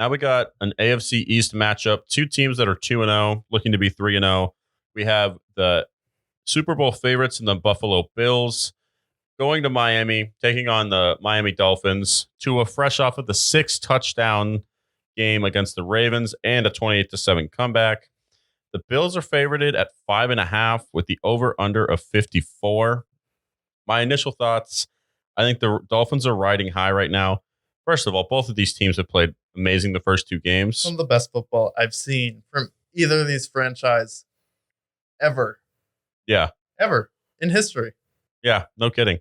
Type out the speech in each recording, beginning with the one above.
Now we got an AFC East matchup. Two teams that are 2-0, looking to be 3-0. We have the Super Bowl favorites in the Buffalo Bills going to Miami, taking on the Miami Dolphins. Tua fresh off of the 6 touchdown game against the Ravens and a 28-7 comeback. The Bills are favorited at 5.5 with the over-under of 54. My initial thoughts, I think the Dolphins are riding high right now. First of all, both of these teams have played amazing the first 2 games. Some of the best football I've seen from either of these franchises ever. Yeah. Ever in history. Yeah, no kidding.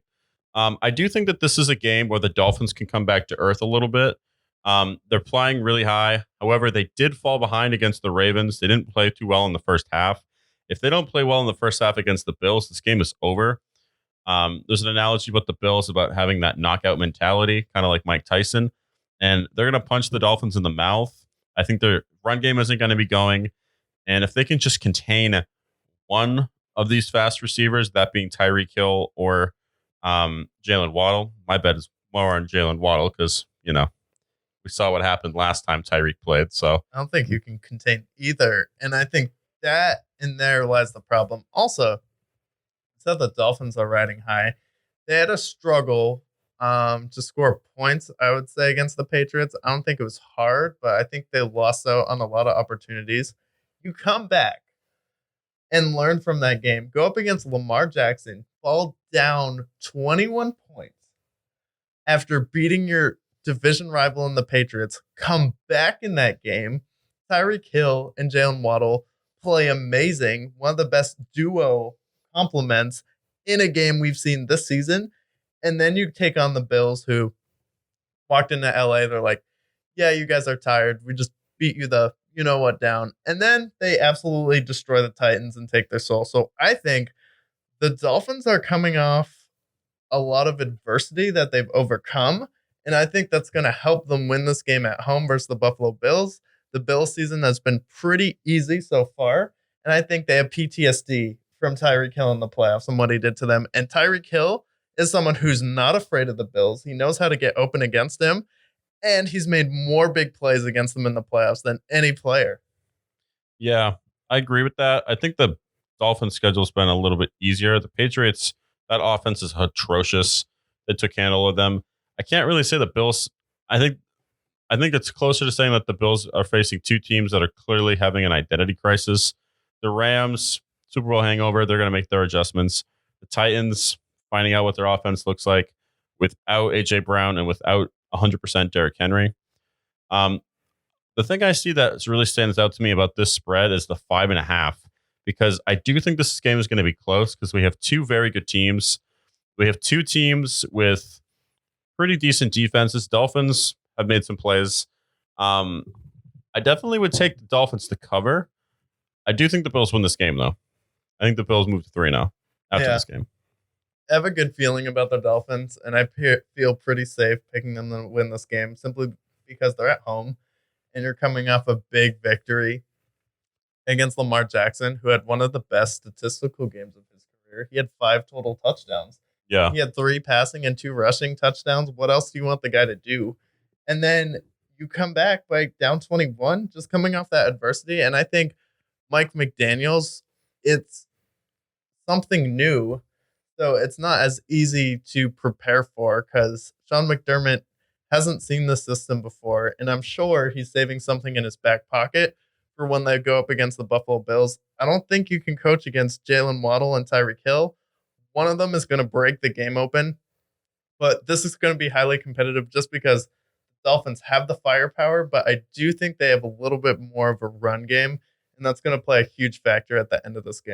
I do think that this is a game where the Dolphins can come back to earth a little bit. They're flying really high. However, they did fall behind against the Ravens. They didn't play too well in the first half. If they don't play well in the first half against the Bills, this game is over. There's an analogy with the Bills about having that knockout mentality, kind of like Mike Tyson, and they're going to punch the Dolphins in the mouth. I think their run game isn't going to be going, and if they can just contain one of these fast receivers, that being Tyreek Hill or Jalen Waddle, my bet is more on Jalen Waddle because, we saw what happened last time Tyreek played. So I don't think you can contain either, and I think that in there lies the problem. Also, said the Dolphins are riding high. They had a struggle to score points, I would say, against the Patriots. I don't think it was hard, but I think they lost out on a lot of opportunities. You come back and learn from that game. Go up against Lamar Jackson, fall down 21 points after beating your division rival in the Patriots. Come back in that game. Tyreek Hill and Jalen Waddle play amazing. One of the best duo compliments in a game we've seen this season. And then you take on the Bills, who walked into LA. They're like, yeah, you guys are tired. We just beat you the you know what down. And then they absolutely destroy the Titans and take their soul. So I think the Dolphins are coming off a lot of adversity that they've overcome. And I think that's going to help them win this game at home versus the Buffalo Bills. The Bills season has been pretty easy so far. And I think they have PTSD from Tyreek Hill in the playoffs and what he did to them. And Tyreek Hill is someone who's not afraid of the Bills. He knows how to get open against him. And he's made more big plays against them in the playoffs than any player. Yeah, I agree with that. I think the Dolphins' schedule's been a little bit easier. The Patriots, that offense is atrocious. They took handle of them. I can't really say the Bills. I think it's closer to saying that the Bills are facing two teams that are clearly having an identity crisis. The Rams, Super Bowl hangover, they're going to make their adjustments. The Titans, finding out what their offense looks like without A.J. Brown and without 100% Derrick Henry. The thing I see that really stands out to me about this spread is the 5.5, because I do think this game is going to be close because we have two very good teams. We have two teams with pretty decent defenses. Dolphins have made some plays. I definitely would take the Dolphins to cover. I do think the Bills win this game, though. I think the Bills move to 3-0 after this game. I have a good feeling about the Dolphins, and I feel pretty safe picking them to win this game simply because they're at home, and you're coming off a big victory against Lamar Jackson, who had one of the best statistical games of his career. He had 5 total touchdowns. Yeah. He had 3 passing and 2 rushing touchdowns. What else do you want the guy to do? And then you come back by down 21, just coming off that adversity. And I think Mike McDaniels, it's something new. So it's not as easy to prepare for because Sean McDermott hasn't seen the system before. And I'm sure he's saving something in his back pocket for when they go up against the Buffalo Bills. I don't think you can coach against Jalen Waddle and Tyreek Hill. One of them is going to break the game open. But this is going to be highly competitive just because the Dolphins have the firepower. But I do think they have a little bit more of a run game. And that's going to play a huge factor at the end of this game.